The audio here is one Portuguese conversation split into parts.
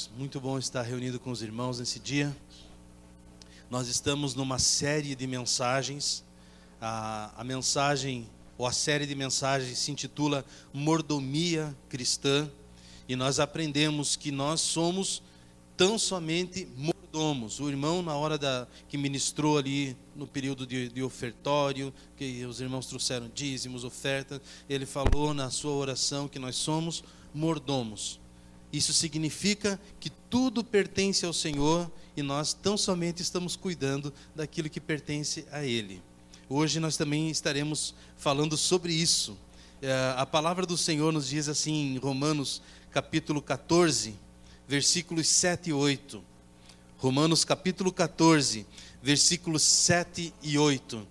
irmãos, muito bom estar reunido com os irmãos nesse dia. Nós estamos numa série de mensagens. A mensagem, ou a série de mensagens, se intitula Mordomia Cristã. E nós aprendemos que nós somos tão somente mordomos. O irmão, na hora que ministrou ali no período de ofertório, que os irmãos trouxeram dízimos, ofertas, ele falou na sua oração que nós somos mordomos. Isso significa que tudo pertence ao Senhor e nós tão somente estamos cuidando daquilo que pertence a Ele. Hoje nós também estaremos falando sobre isso. A palavra do Senhor nos diz assim em Romanos capítulo 14, versículos 7 e 8. Romanos capítulo 14, versículos 7 e 8.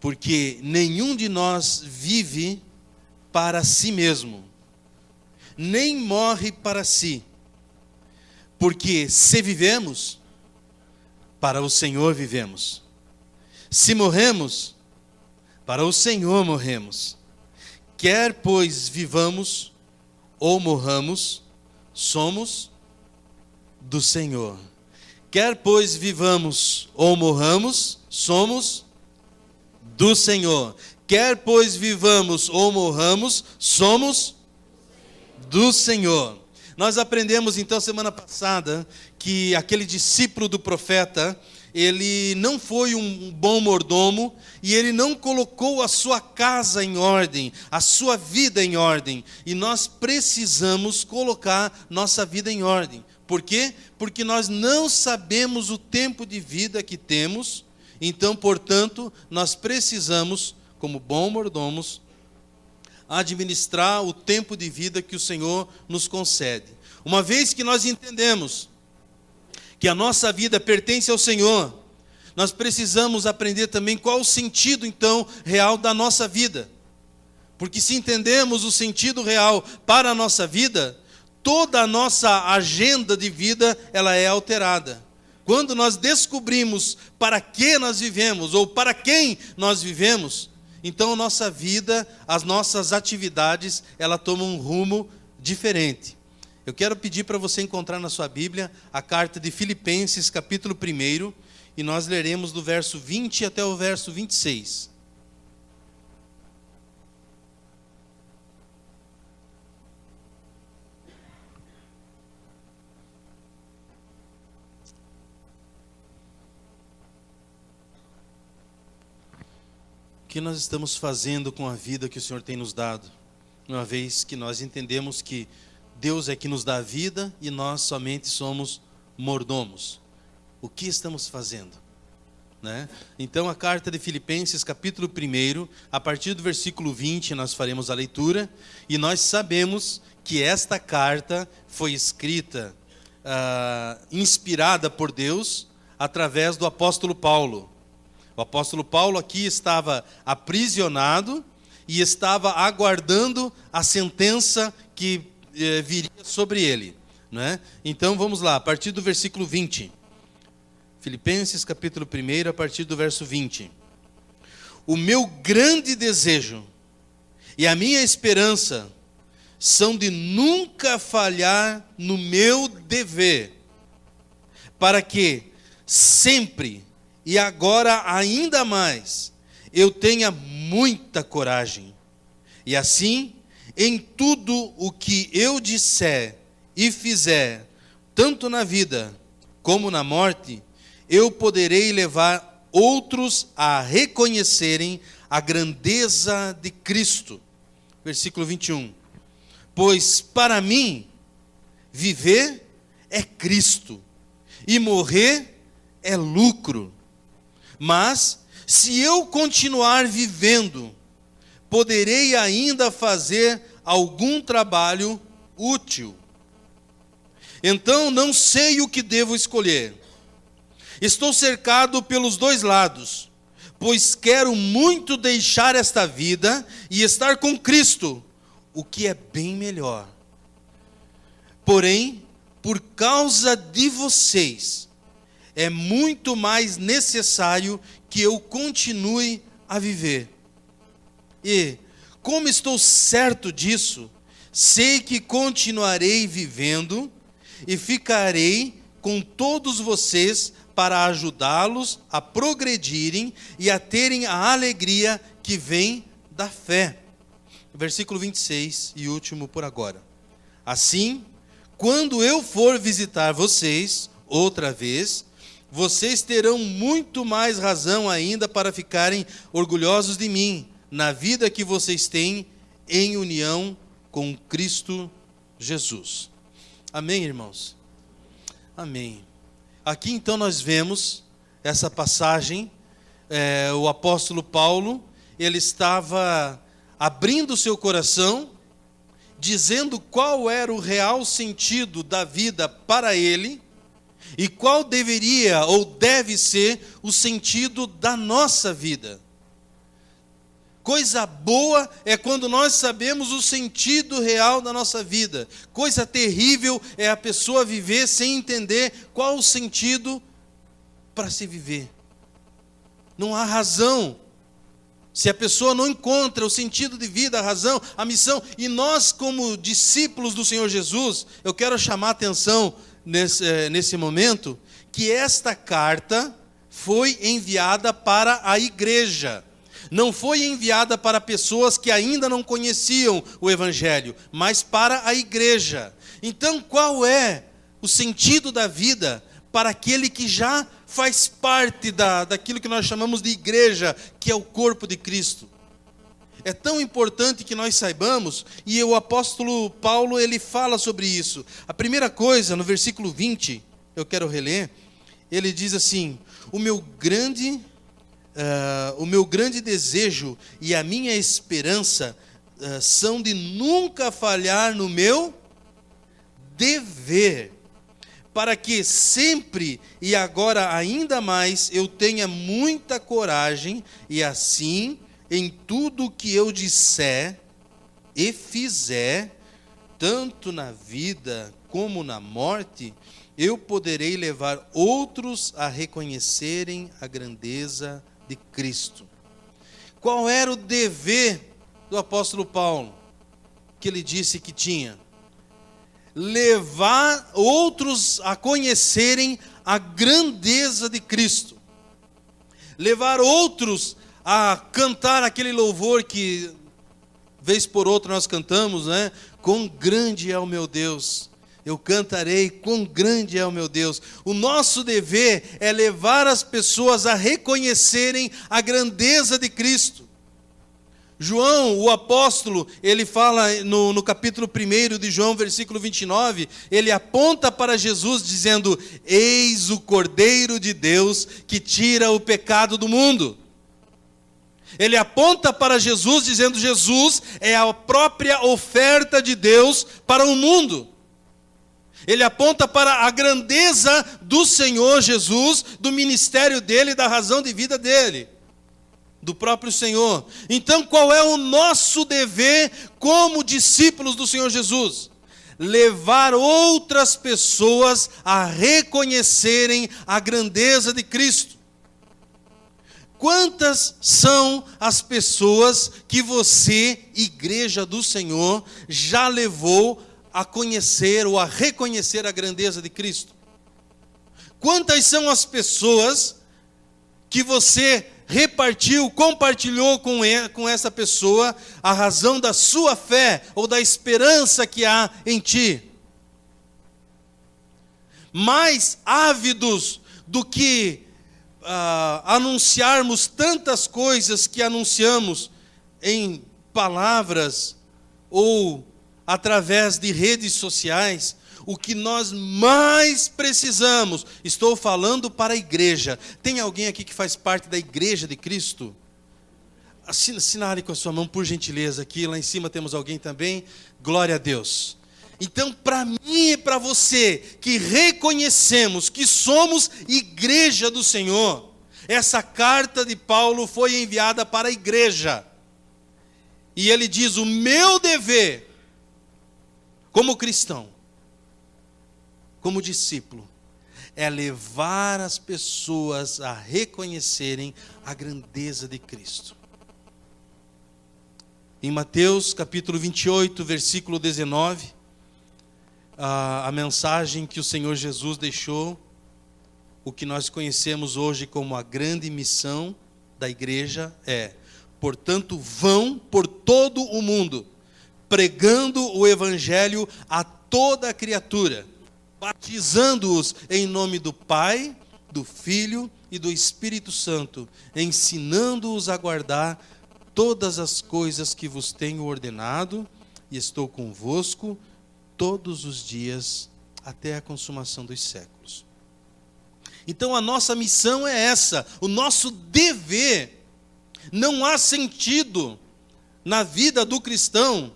Porque nenhum de nós vive para si mesmo, nem morre para si. Porque se vivemos, para o Senhor vivemos. Se morremos, para o Senhor morremos. Quer, pois, vivamos ou morramos, somos do Senhor. Quer, pois, vivamos ou morramos, somos do Senhor. Quer, pois, vivamos ou morramos, somos do Senhor. Nós aprendemos, então, semana passada, que aquele discípulo do profeta, ele não foi um bom mordomo e ele não colocou a sua casa em ordem, a sua vida em ordem. E nós precisamos colocar nossa vida em ordem. Por quê? Porque nós não sabemos o tempo de vida que temos. Então, portanto, nós precisamos, como bons mordomos, administrar o tempo de vida que o Senhor nos concede. Uma vez que nós entendemos que a nossa vida pertence ao Senhor, nós precisamos aprender também qual o sentido, então, real da nossa vida. Porque se entendemos o sentido real para a nossa vida, toda a nossa agenda de vida, ela é alterada. Quando nós descobrimos para que nós vivemos, ou para quem nós vivemos, então a nossa vida, as nossas atividades, ela toma um rumo diferente. Eu quero pedir para você encontrar na sua Bíblia a carta de Filipenses, capítulo 1, e nós leremos do verso 20 até o verso 26. O que nós estamos fazendo com a vida que o Senhor tem nos dado? Uma vez que nós entendemos que Deus é que nos dá a vida e nós somente somos mordomos. O que estamos fazendo? Né? Então a carta de Filipenses, capítulo 1, a partir do versículo 20, nós faremos a leitura. E nós sabemos que esta carta foi escrita, inspirada por Deus, através do apóstolo Paulo. O apóstolo Paulo aqui estava aprisionado e estava aguardando a sentença que viria sobre ele. Né? Então vamos lá, a partir do versículo 20. Filipenses capítulo 1, a partir do verso 20. O meu grande desejo e a minha esperança são de nunca falhar no meu dever, para que sempre e agora ainda mais eu tenha muita coragem. E assim, em tudo o que eu disser e fizer, tanto na vida como na morte, eu poderei levar outros a reconhecerem a grandeza de Cristo. Versículo 21. Pois para mim, viver é Cristo e morrer é lucro. Mas, se eu continuar vivendo, poderei ainda fazer algum trabalho útil. Então, não sei o que devo escolher. Estou cercado pelos dois lados, pois quero muito deixar esta vida e estar com Cristo, o que é bem melhor. Porém, por causa de vocês, é muito mais necessário que eu continue a viver. E, Como estou certo disso, sei que continuarei vivendo e ficarei com todos vocês para ajudá-los a progredirem e a terem a alegria que vem da fé. Versículo 26 e último por agora. Assim, quando eu for visitar vocês outra vez, vocês terão muito mais razão ainda para ficarem orgulhosos de mim, na vida que vocês têm em união com Cristo Jesus. Amém, irmãos? Amém. Aqui então nós vemos essa passagem, o apóstolo Paulo, ele estava abrindo o seu coração, dizendo qual era o real sentido da vida para ele, e qual deveria ou deve ser o sentido da nossa vida. Coisa boa é quando nós sabemos o sentido real da nossa vida. Coisa terrível é a pessoa viver sem entender qual o sentido para se viver. Não há razão. Se a pessoa não encontra o sentido de vida, a razão, a missão, e nós como discípulos do Senhor Jesus, eu quero chamar a atenção nesse momento, que esta carta foi enviada para a igreja. Não foi enviada para pessoas que ainda não conheciam o Evangelho, mas para a igreja. Então, qual é o sentido da vida para aquele que já faz parte daquilo que nós chamamos de igreja, que é o corpo de Cristo? É tão importante que nós saibamos, e o apóstolo Paulo, ele fala sobre isso. A primeira coisa, no versículo 20, eu quero reler, ele diz assim: o meu grande desejo e a minha esperança são de nunca falhar no meu dever, para que sempre e agora ainda mais eu tenha muita coragem e assim, em tudo que eu disser e fizer, tanto na vida como na morte, eu poderei levar outros a reconhecerem a grandeza de Cristo. Qual era o dever do apóstolo Paulo? Que ele disse que tinha? Levar outros a conhecerem a grandeza de Cristo. Levar outros a cantar aquele louvor que, vez por outra, nós cantamos, né? Quão grande é o meu Deus. Eu cantarei, quão grande é o meu Deus. O nosso dever é levar as pessoas a reconhecerem a grandeza de Cristo. João, o apóstolo, ele fala no capítulo 1 de João, versículo 29, ele aponta para Jesus dizendo: eis o Cordeiro de Deus que tira o pecado do mundo. Ele aponta para Jesus dizendo: Jesus é a própria oferta de Deus para o mundo. Ele aponta para a grandeza do Senhor Jesus, do ministério dele, da razão de vida dele, do próprio Senhor. Então, qual é o nosso dever como discípulos do Senhor Jesus? Levar outras pessoas a reconhecerem a grandeza de Cristo. Quantas são as pessoas que você, igreja do Senhor, já levou a conhecer ou a reconhecer a grandeza de Cristo? Quantas são as pessoas que você compartilhou com essa pessoa a razão da sua fé ou da esperança que há em ti? Mais ávidos do que anunciarmos tantas coisas que anunciamos em palavras ou através de redes sociais, o que nós mais precisamos, estou falando para a igreja. Tem alguém aqui que faz parte da igreja de Cristo? Assinale com a sua mão, por gentileza, aqui, lá em cima temos alguém também, glória a Deus. Então, para mim e para você, que reconhecemos que somos igreja do Senhor, essa carta de Paulo foi enviada para a igreja. E ele diz: o meu dever, como cristão, como discípulo, é levar as pessoas a reconhecerem a grandeza de Cristo. Em Mateus capítulo 28, versículo 19, a mensagem que o Senhor Jesus deixou, o que nós conhecemos hoje como a grande missão da igreja é: portanto, vão por todo o mundo, pregando o evangelho a toda a criatura, batizando-os em nome do Pai, do Filho e do Espírito Santo, ensinando-os a guardar todas as coisas que vos tenho ordenado, e estou convosco todos os dias até a consumação dos séculos. Então a nossa missão é essa, o nosso dever. Não há sentido na vida do cristão,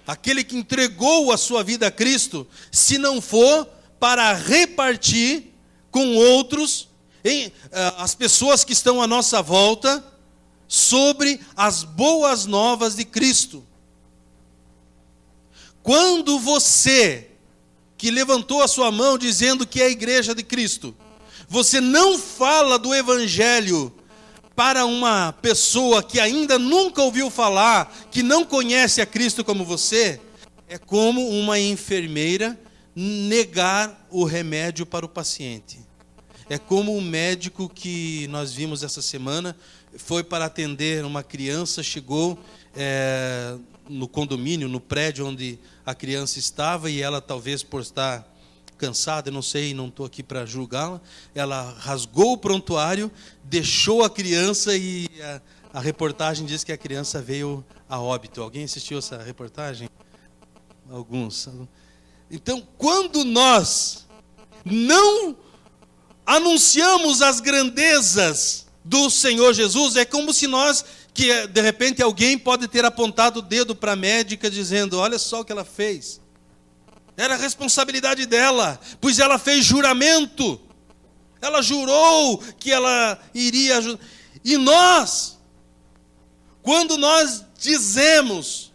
aquele que entregou a sua vida a Cristo, se não for para repartir com outros, as pessoas que estão à nossa volta, sobre as boas novas de Cristo. Quando você, que levantou a sua mão dizendo que é a igreja de Cristo, você não fala do evangelho para uma pessoa que ainda nunca ouviu falar, que não conhece a Cristo como você, é como uma enfermeira negar o remédio para o paciente. É como um médico que nós vimos essa semana, foi para atender uma criança, chegou no condomínio, no prédio onde a criança estava, e ela talvez por estar cansada, eu não sei, não estou aqui para julgá-la, ela rasgou o prontuário, deixou a criança e a reportagem diz que a criança veio a óbito. Alguém assistiu essa reportagem? Alguns. Então, quando nós não anunciamos as grandezas do Senhor Jesus, é como se nós, que de repente alguém pode ter apontado o dedo para a médica dizendo: olha só o que ela fez. Era a responsabilidade dela, pois ela fez juramento. Ela jurou que ela iria ajudar. E nós, quando nós dizemos: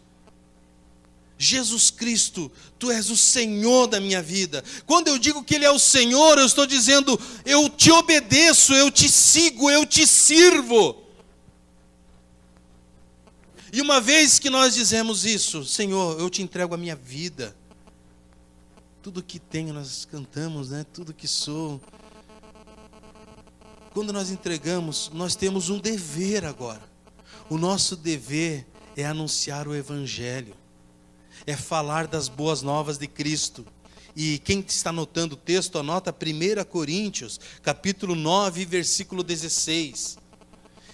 Jesus Cristo, Tu és o Senhor da minha vida. Quando eu digo que Ele é o Senhor, eu estou dizendo: eu te obedeço, eu te sigo, eu te sirvo. E uma vez que nós dizemos isso: Senhor, eu te entrego a minha vida, tudo que tenho, nós cantamos, né? Tudo que sou. Quando nós entregamos, nós temos um dever agora. O nosso dever é anunciar o Evangelho, é falar das boas novas de Cristo. E quem está anotando o texto, anota 1 Coríntios, capítulo 9, versículo 16.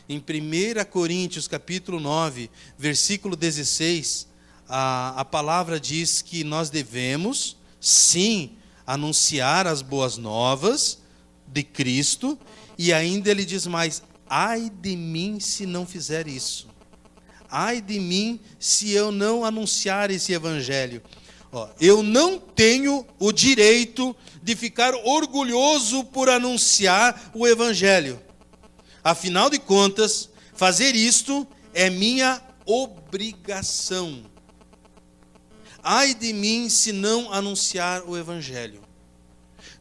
Em 1 Coríntios, capítulo 9, versículo 16, a palavra diz que nós devemos, sim, anunciar as boas novas de Cristo, e ainda ele diz mais: ai de mim se não fizer isso. Ai de mim se eu não anunciar esse evangelho. Eu não tenho o direito de ficar orgulhoso por anunciar o evangelho. Afinal de contas, fazer isto é minha obrigação. Ai de mim se não anunciar o evangelho.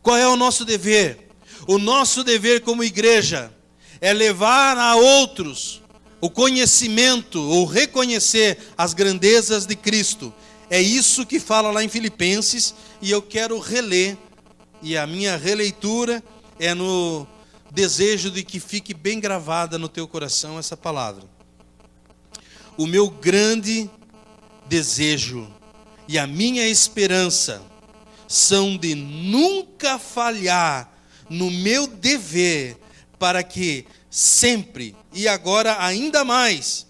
Qual é o nosso dever? O nosso dever como igreja é levar a outros o conhecimento, ou reconhecer as grandezas de Cristo. É isso que fala lá em Filipenses, e eu quero reler, e a minha releitura é no desejo de que fique bem gravada no teu coração essa palavra. O meu grande desejo e a minha esperança são de nunca falhar no meu dever, para que sempre, e agora ainda mais,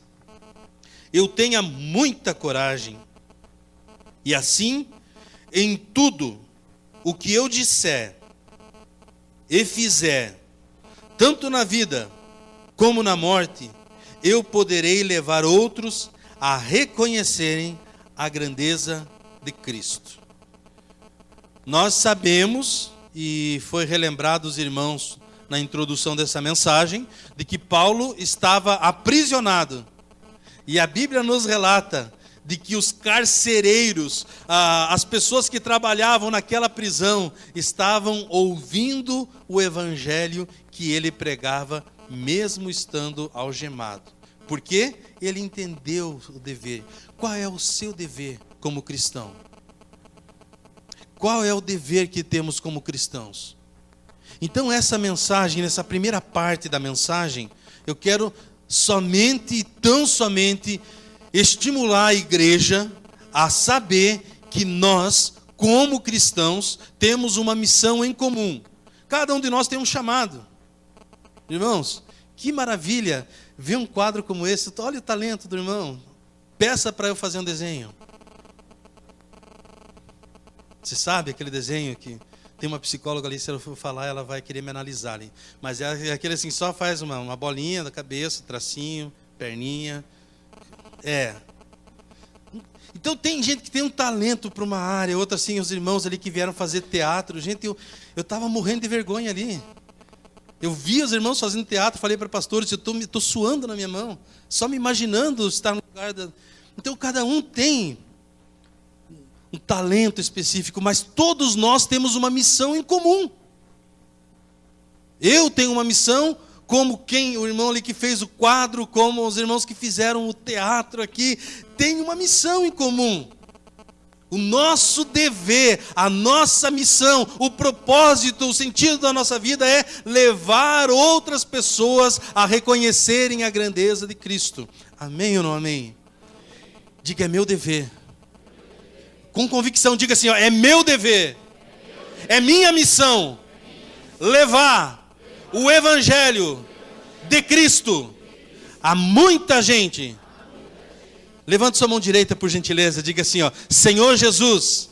eu tenha muita coragem, e assim, em tudo o que eu disser e fizer, tanto na vida como na morte, eu poderei levar outros a reconhecerem a grandeza de Cristo. Nós sabemos, e foi relembrado os irmãos na introdução dessa mensagem, de que Paulo estava aprisionado. E a Bíblia nos relata de que os carcereiros, as pessoas que trabalhavam naquela prisão, estavam ouvindo o evangelho que ele pregava, mesmo estando algemado. Porque ele entendeu o dever. Qual é o seu dever como cristão? Qual é o dever que temos como cristãos? Então essa mensagem, nessa primeira parte da mensagem, eu quero somente e tão somente estimular a igreja a saber que nós, como cristãos, temos uma missão em comum. Cada um de nós tem um chamado. Irmãos, que maravilha ver um quadro como esse. Olha o talento do irmão. Peça para eu fazer um desenho. Você sabe aquele desenho que tem uma psicóloga ali, se eu for falar, ela vai querer me analisar ali. Mas é aquele assim, só faz uma bolinha da cabeça, tracinho, perninha. Então tem gente que tem um talento para uma área, outra assim, os irmãos ali que vieram fazer teatro. Gente, eu estava morrendo de vergonha ali. Eu vi os irmãos fazendo teatro, falei para pastores, eu estou suando na minha mão, só me imaginando estar no lugar da... Então cada um tem um talento específico, mas todos nós temos uma missão em comum. Eu tenho uma missão, como o irmão ali que fez o quadro, como os irmãos que fizeram o teatro aqui, tem uma missão em comum. O nosso dever, a nossa missão, o propósito, o sentido da nossa vida é levar outras pessoas a reconhecerem a grandeza de Cristo. Amém ou não amém? Diga, é meu dever. Com convicção, diga assim, ó, é meu dever, é minha missão, levar o Evangelho de Cristo a muita gente. Levante sua mão direita, por gentileza, diga assim, ó, Senhor Jesus,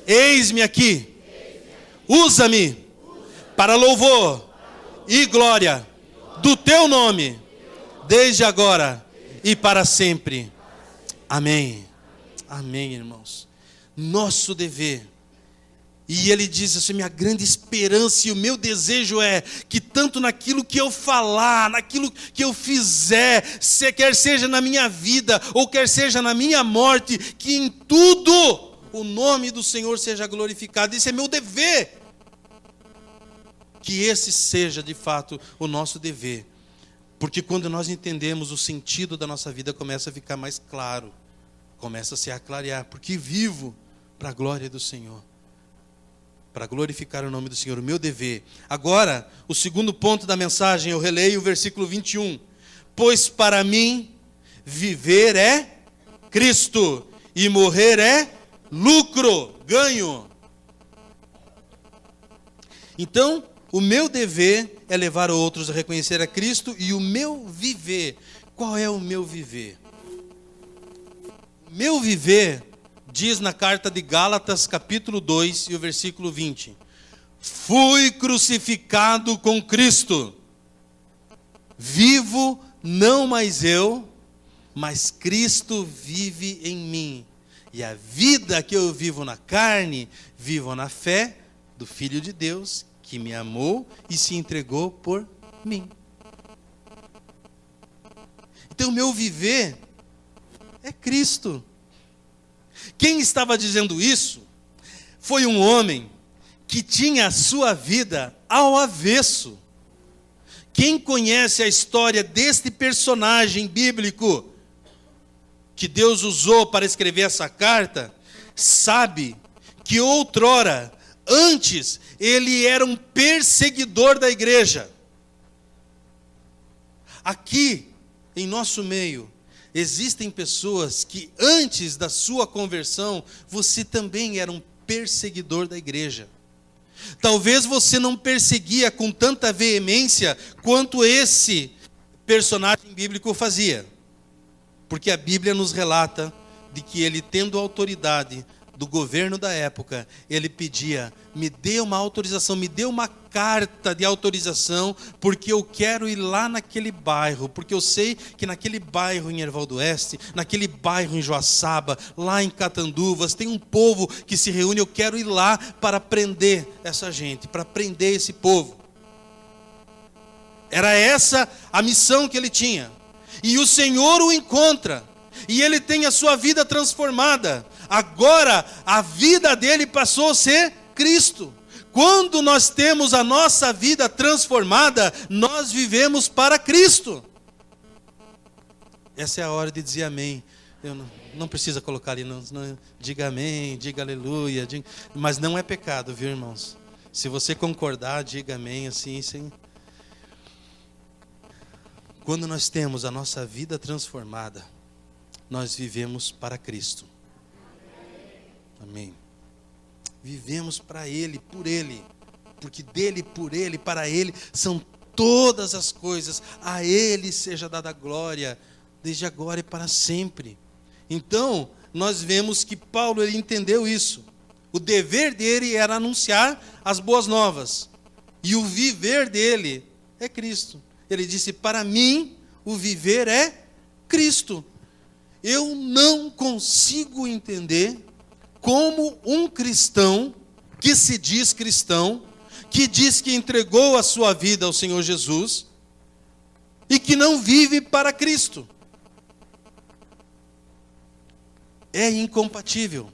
eis-me aqui, usa-me para louvor e glória do teu nome, desde agora e para sempre. Amém. Amém, irmãos. Nosso dever. E ele diz assim, minha grande esperança e o meu desejo é que tanto naquilo que eu falar, naquilo que eu fizer, quer seja na minha vida ou quer seja na minha morte, que em tudo o nome do Senhor seja glorificado. Esse é meu dever. Que esse seja de fato o nosso dever. Porque quando nós entendemos o sentido da nossa vida, começa a ficar mais claro. Começa a se aclarear. Porque vivo para a glória do Senhor. Para glorificar o nome do Senhor, o meu dever. Agora, o segundo ponto da mensagem, eu releio o versículo 21. Pois para mim, viver é Cristo, e morrer é lucro, ganho. Então, o meu dever é levar outros a reconhecer a Cristo, e o meu viver, qual é o meu viver? O meu viver... Diz na carta de Gálatas, capítulo 2, e o versículo 20. Fui crucificado com Cristo. Vivo não mais eu, mas Cristo vive em mim. E a vida que eu vivo na carne, vivo na fé do Filho de Deus, que me amou e se entregou por mim. Então o meu viver é Cristo. Quem estava dizendo isso foi um homem que tinha a sua vida ao avesso. Quem conhece a história deste personagem bíblico que Deus usou para escrever essa carta, sabe que outrora, antes, ele era um perseguidor da igreja. Aqui, em nosso meio, existem pessoas que antes da sua conversão, você também era um perseguidor da igreja. Talvez você não perseguia com tanta veemência quanto esse personagem bíblico fazia. Porque a Bíblia nos relata de que ele, tendo autoridade do governo da época, ele pedia, me dê uma autorização, me dê uma carta de autorização, porque eu quero ir lá naquele bairro, porque eu sei que naquele bairro em Erval do Oeste, naquele bairro em Joaçaba, lá em Catanduvas, tem um povo que se reúne, eu quero ir lá para prender essa gente, para prender esse povo. Era essa a missão que ele tinha. E o Senhor o encontra, e ele tem a sua vida transformada. Agora, a vida dele passou a ser Cristo. Quando nós temos a nossa vida transformada, nós vivemos para Cristo. Essa é a hora de dizer amém. Não precisa colocar ali, diga amém, diga aleluia. Mas não é pecado, viu, irmãos? Se você concordar, diga amém, assim, sim. Quando nós temos a nossa vida transformada, nós vivemos para Cristo. Amém. Vivemos para Ele, por Ele. Porque dele, por Ele, para Ele, são todas as coisas. A Ele seja dada a glória, desde agora e para sempre. Então, nós vemos que Paulo, ele entendeu isso. O dever dele era anunciar as boas novas. E o viver dele é Cristo. Ele disse, para mim, o viver é Cristo. Eu não consigo entender como um cristão, que se diz cristão, que diz que entregou a sua vida ao Senhor Jesus, e que não vive para Cristo. É incompatível.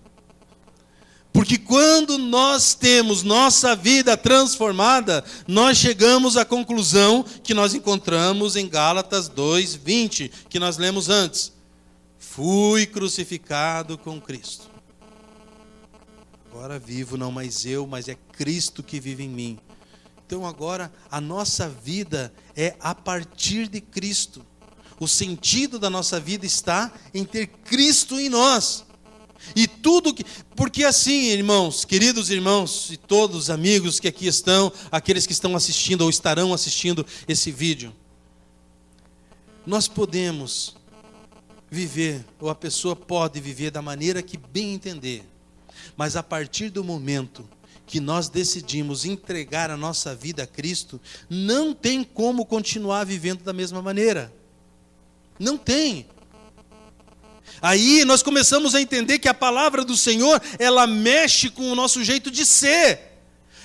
Porque quando nós temos nossa vida transformada, nós chegamos à conclusão que nós encontramos em Gálatas 2:20, que nós lemos antes. Fui crucificado com Cristo. Agora vivo não mais eu, mas é Cristo que vive em mim. Então agora a nossa vida é a partir de Cristo. O sentido da nossa vida está em ter Cristo em nós. E tudo que... Porque assim, irmãos, queridos irmãos, e todos os amigos que aqui estão, aqueles que estão assistindo ou estarão assistindo esse vídeo, nós podemos viver, ou a pessoa pode viver da maneira que bem entender. Mas a partir do momento que nós decidimos entregar a nossa vida a Cristo, não tem como continuar vivendo da mesma maneira. Não tem. Aí nós começamos a entender que a palavra do Senhor, ela mexe com o nosso jeito de ser.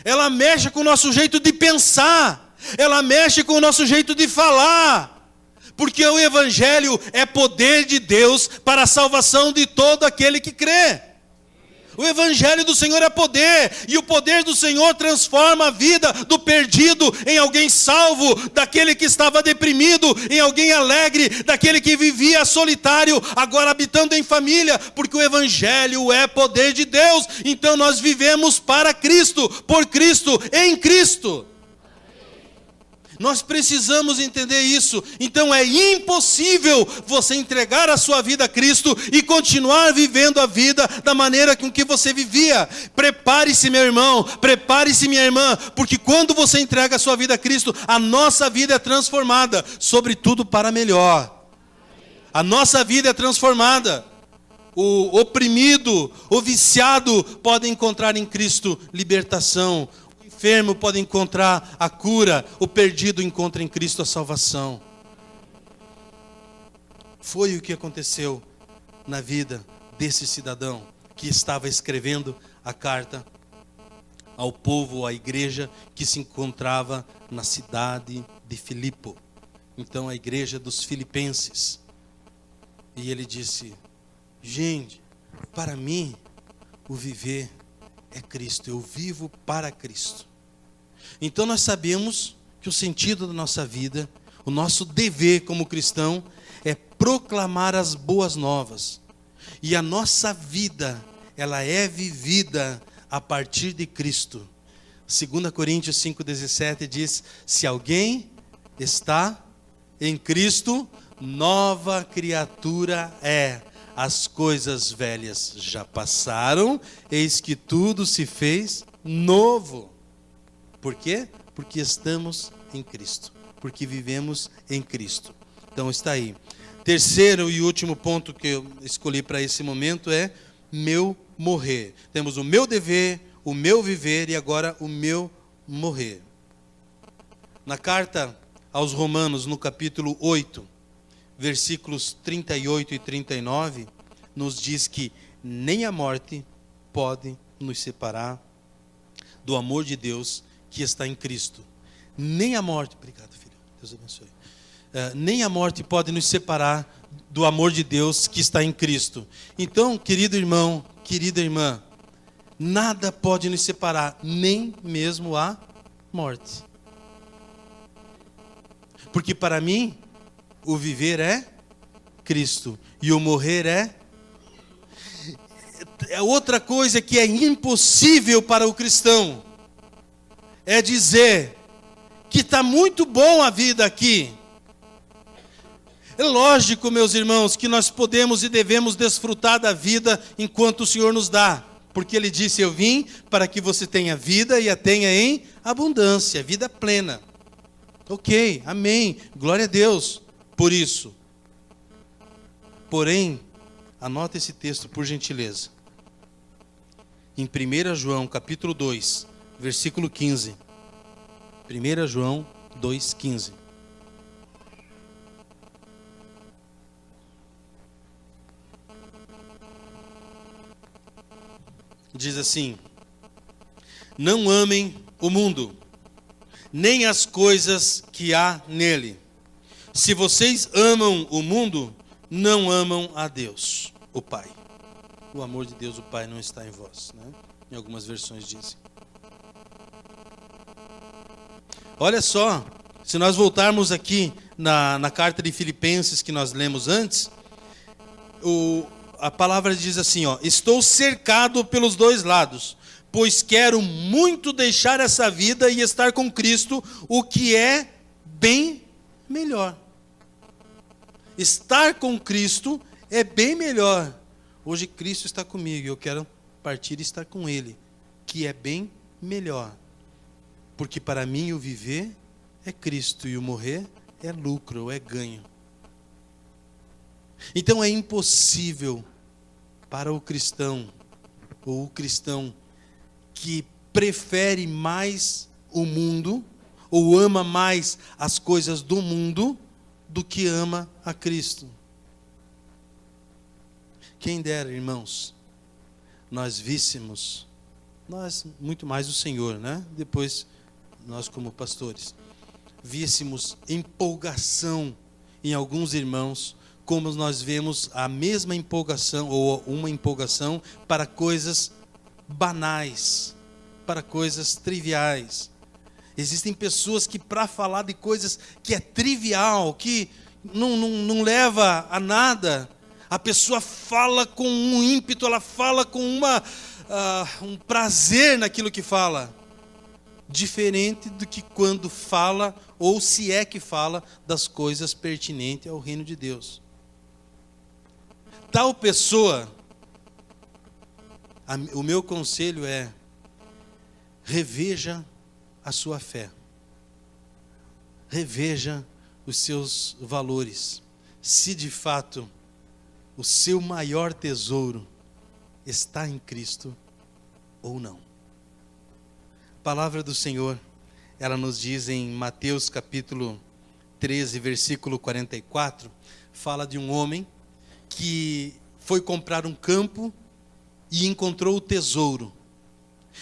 Ela mexe com o nosso jeito de pensar. Ela mexe com o nosso jeito de falar. Porque o Evangelho é poder de Deus para a salvação de todo aquele que crê. O Evangelho do Senhor é poder, e o poder do Senhor transforma a vida do perdido em alguém salvo, daquele que estava deprimido em alguém alegre, daquele que vivia solitário, agora habitando em família, porque o Evangelho é poder de Deus. Então nós vivemos para Cristo, por Cristo, em Cristo. Nós precisamos entender isso. Então é impossível você entregar a sua vida a Cristo e continuar vivendo a vida da maneira com que você vivia. Prepare-se, meu irmão, prepare-se, minha irmã, porque quando você entrega a sua vida a Cristo, a nossa vida é transformada, sobretudo para melhor. A nossa vida é transformada. O oprimido, o viciado pode encontrar em Cristo libertação. O enfermo pode encontrar a cura, o perdido encontra em Cristo a salvação. Foi o que aconteceu na vida desse cidadão que estava escrevendo a carta ao povo, à igreja que se encontrava na cidade de Filipo. Então a igreja dos filipenses. E ele disse: gente, para mim o viver é Cristo, eu vivo para Cristo. Então nós sabemos que o sentido da nossa vida, o nosso dever como cristão é proclamar as boas novas. E a nossa vida, ela é vivida a partir de Cristo. 2 Coríntios 5,17 diz: se alguém está em Cristo, nova criatura é. As coisas velhas já passaram, eis que tudo se fez novo. Por quê? Porque estamos em Cristo, porque vivemos em Cristo. Então está aí. Terceiro e último ponto que eu escolhi para esse momento é meu morrer. Temos o meu dever, o meu viver e agora o meu morrer. Na carta aos Romanos, no capítulo 8, versículos 38 e 39, nos diz que nem a morte pode nos separar do amor de Deus que está em Cristo. Nem a morte, obrigado filho, Deus abençoe. Nem a morte pode nos separar do amor de Deus que está em Cristo. Então, querido irmão, querida irmã, nada pode nos separar, nem mesmo a morte. Porque para mim, o viver é Cristo. E o morrer é outra coisa que é impossível para o cristão. É dizer que está muito bom a vida aqui. É lógico, meus irmãos, que nós podemos e devemos desfrutar da vida enquanto o Senhor nos dá. Porque Ele disse, eu vim para que você tenha vida e a tenha em abundância, vida plena. Ok, amém, glória a Deus por isso. Porém, anota esse texto por gentileza. Em 1 João capítulo 2, versículo 15. 1 João 2,15. Diz assim: não amem o mundo, nem as coisas que há nele. Se vocês amam o mundo, não amam a Deus, o Pai. O amor de Deus, o Pai, não está em vós, né? Em algumas versões dizem. Olha só, se nós voltarmos aqui na carta de Filipenses que nós lemos antes, a palavra diz assim, ó: estou cercado pelos dois lados, pois quero muito deixar essa vida e estar com Cristo, o que é bem melhor. Estar com Cristo é bem melhor. Hoje Cristo está comigo e eu quero partir e estar com Ele, que é bem melhor. Porque para mim o viver é Cristo e o morrer é lucro, é ganho. Então é impossível para o cristão, ou o cristão que prefere mais o mundo, ou ama mais as coisas do mundo, do que ama a Cristo. Quem dera, irmãos, nós víssemos, nós muito mais o Senhor, né? Depois nós como pastores, víssemos empolgação em alguns irmãos, como nós vemos a mesma empolgação, ou uma empolgação para coisas banais, para coisas triviais. Existem pessoas que para falar de coisas que é trivial, que não leva a nada, a pessoa fala com um ímpeto, ela fala com um prazer naquilo que fala. Diferente do que quando fala, ou se é que fala, das coisas pertinentes ao reino de Deus. Tal pessoa, o meu conselho é: reveja a sua fé. Reveja os seus valores. Se de fato o seu maior tesouro está em Cristo ou não. A palavra do Senhor, ela nos diz em Mateus capítulo 13, versículo 44, fala de um homem que foi comprar um campo e encontrou o tesouro.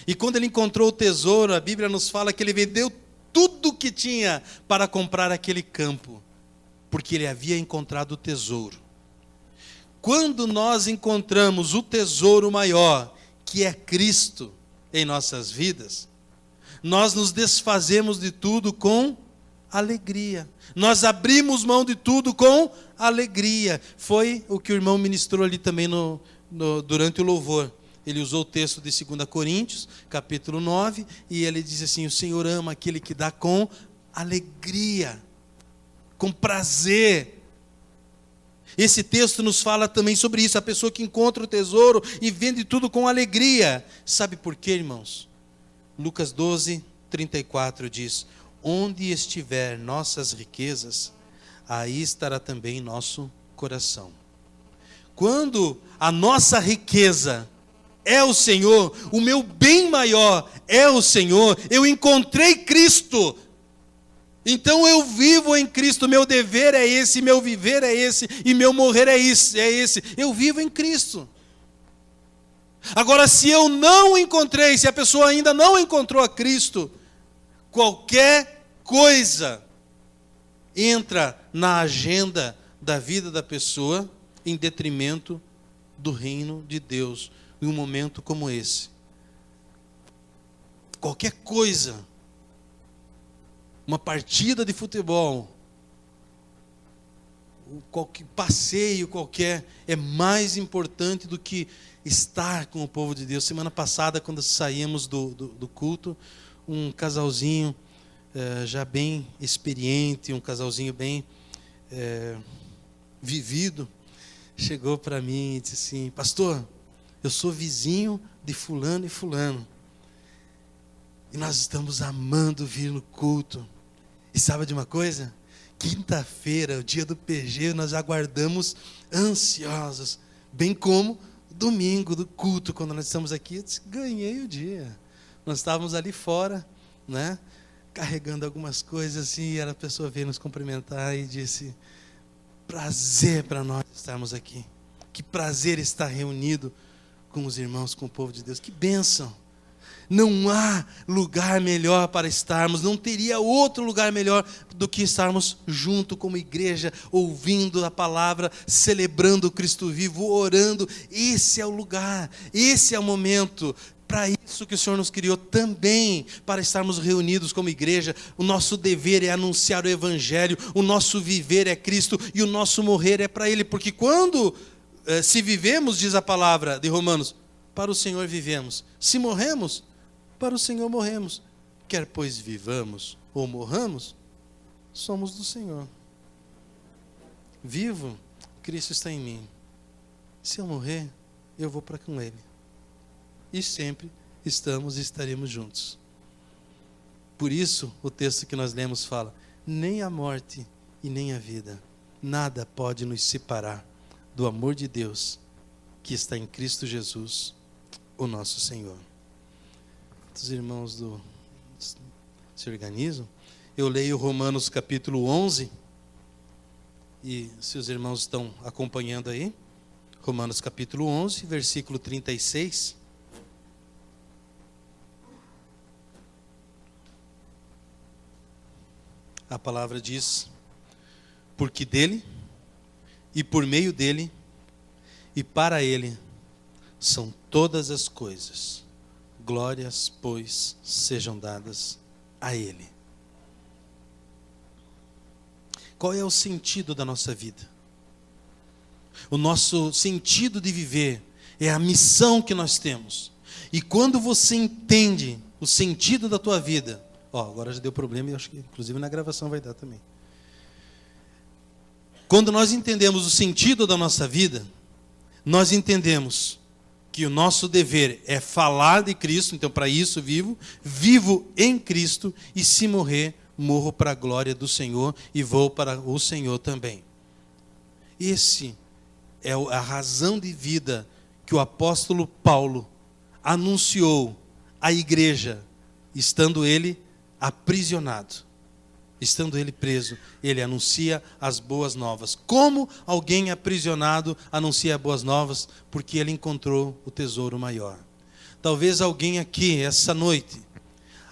E quando ele encontrou o tesouro, a Bíblia nos fala que ele vendeu tudo o que tinha para comprar aquele campo, porque ele havia encontrado o tesouro. Quando nós encontramos o tesouro maior, que é Cristo, em nossas vidas, nós nos desfazemos de tudo com alegria. Nós abrimos mão de tudo com alegria. Foi o que o irmão ministrou ali também durante o louvor. Ele usou o texto de 2 Coríntios, capítulo 9, e ele diz assim: o Senhor ama aquele que dá com alegria, com prazer. Esse texto nos fala também sobre isso, a pessoa que encontra o tesouro e vende tudo com alegria. Sabe por quê, irmãos? Lucas 12, 34 diz: onde estiver nossas riquezas, aí estará também nosso coração. Quando a nossa riqueza é o Senhor, o meu bem maior é o Senhor, eu encontrei Cristo, então eu vivo em Cristo, meu dever é esse, meu viver é esse, e meu morrer é esse, eu vivo em Cristo. Agora, se eu não encontrei, se a pessoa ainda não encontrou a Cristo, qualquer coisa entra na agenda da vida da pessoa em detrimento do reino de Deus, em um momento como esse. Qualquer coisa, uma partida de futebol, qualquer passeio qualquer é mais importante do que estar com o povo de Deus. Semana passada, quando saímos do culto, um casalzinho já bem experiente, um casalzinho bem vivido, chegou para mim e disse assim: pastor, eu sou vizinho de fulano e fulano, e nós estamos amando vir no culto. E sabe de uma coisa? Quinta-feira, o dia do PG, nós aguardamos ansiosos, bem como domingo do culto, quando nós estamos aqui. Eu disse: ganhei o dia. Nós estávamos ali fora, né, carregando algumas coisas assim, e a pessoa veio nos cumprimentar e disse: prazer para nós estarmos aqui. Que prazer estar reunido com os irmãos, com o povo de Deus. Que bênção. Não há lugar melhor para estarmos, não teria outro lugar melhor do que estarmos junto como igreja, ouvindo a palavra, celebrando o Cristo vivo, orando. Esse é o lugar, esse é o momento. Para isso que o Senhor nos criou também, para estarmos reunidos como igreja. O nosso dever é anunciar o Evangelho, o nosso viver é Cristo e o nosso morrer é para Ele. Porque quando se vivemos, diz a palavra de Romanos, para o Senhor vivemos. Se morremos, para o Senhor morremos. Quer pois vivamos ou morramos, somos do Senhor. Vivo, Cristo está em mim. Se eu morrer, eu vou para com Ele. E sempre estamos e estaremos juntos. Por isso, o texto que nós lemos fala: nem a morte e nem a vida, nada pode nos separar do amor de Deus que está em Cristo Jesus, o nosso Senhor. Os irmãos se organizam. Eu leio Romanos capítulo 11, e se os irmãos estão acompanhando aí, Romanos capítulo 11, versículo 36. A palavra diz: porque dele, e por meio dele, e para ele, são todas as coisas. Glórias, pois, sejam dadas a Ele. Qual é o sentido da nossa vida? O nosso sentido de viver é a missão que nós temos. E quando você entende o sentido da tua vida, agora já deu problema e acho que inclusive na gravação vai dar também. Quando nós entendemos o sentido da nossa vida, nós entendemos que o nosso dever é falar de Cristo. Então, para isso vivo em Cristo, e se morrer, morro para a glória do Senhor e vou para o Senhor também. Esse é a razão de vida que o apóstolo Paulo anunciou à igreja, estando ele aprisionado, estando ele preso. Ele anuncia as boas novas. Como alguém aprisionado anuncia boas novas? Porque ele encontrou o tesouro maior. Talvez alguém aqui, essa noite,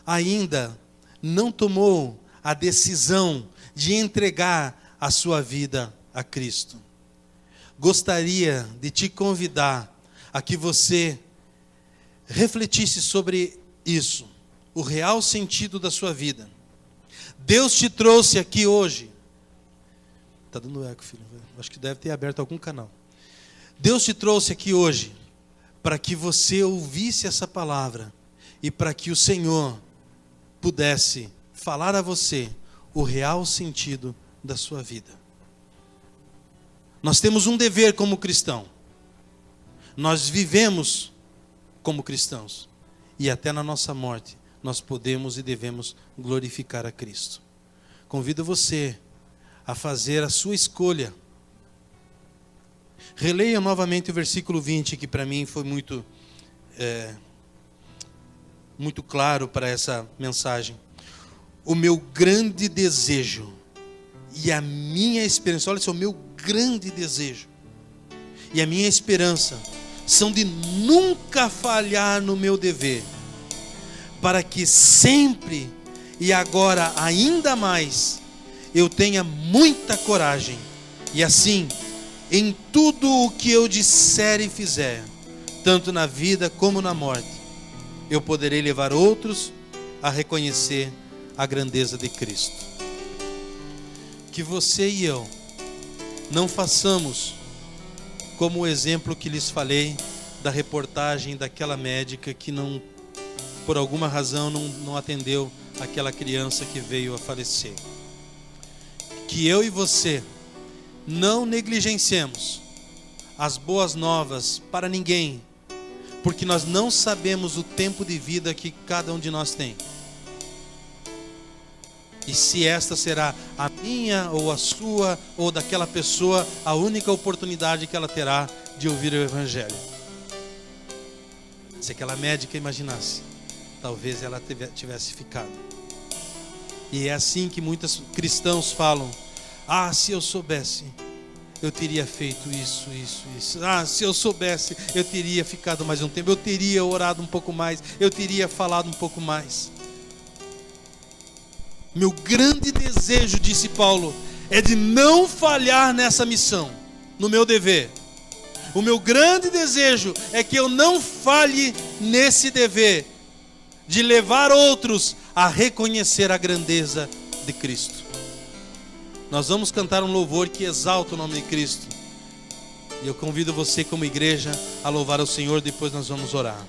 ainda não tomou a decisão de entregar a sua vida a Cristo. Gostaria de te convidar a que você refletisse sobre isso, o real sentido da sua vida. Deus te trouxe aqui hoje. Está dando eco, filho. Acho que deve ter aberto algum canal. Deus te trouxe aqui hoje para que você ouvisse essa palavra e para que o Senhor pudesse falar a você o real sentido da sua vida. Nós temos um dever como cristão. Nós vivemos como cristãos. E até na nossa morte nós podemos e devemos glorificar a Cristo. Convido você a fazer a sua escolha. Releia novamente o versículo 20, que para mim foi muito claro para essa mensagem. O meu grande desejo e a minha esperança, olha só, o meu grande desejo e a minha esperança são de nunca falhar no meu dever, para que sempre e agora ainda mais eu tenha muita coragem, e assim, em tudo o que eu disser e fizer, tanto na vida como na morte, eu poderei levar outros a reconhecer a grandeza de Cristo. Que você e eu não façamos como o exemplo que lhes falei da reportagem daquela médica que não, por alguma razão, não atendeu aquela criança que veio a falecer. Que eu e você não negligenciemos as boas novas para ninguém, porque nós não sabemos o tempo de vida que cada um de nós tem. E se esta será a minha ou a sua ou daquela pessoa a única oportunidade que ela terá de ouvir o Evangelho. Se aquela médica imaginasse, talvez ela tivesse ficado. E é assim que muitos cristãos falam: ah, se eu soubesse, eu teria feito isso. Ah, se eu soubesse, eu teria ficado mais um tempo, eu teria orado um pouco mais, eu teria falado um pouco mais. Meu grande desejo, disse Paulo, é de não falhar nessa missão, no meu dever. O meu grande desejo é que eu não falhe nesse dever, de levar outros a reconhecer a grandeza de Cristo. Nós vamos cantar um louvor que exalta o nome de Cristo. E eu convido você como igreja a louvar ao Senhor, depois nós vamos orar.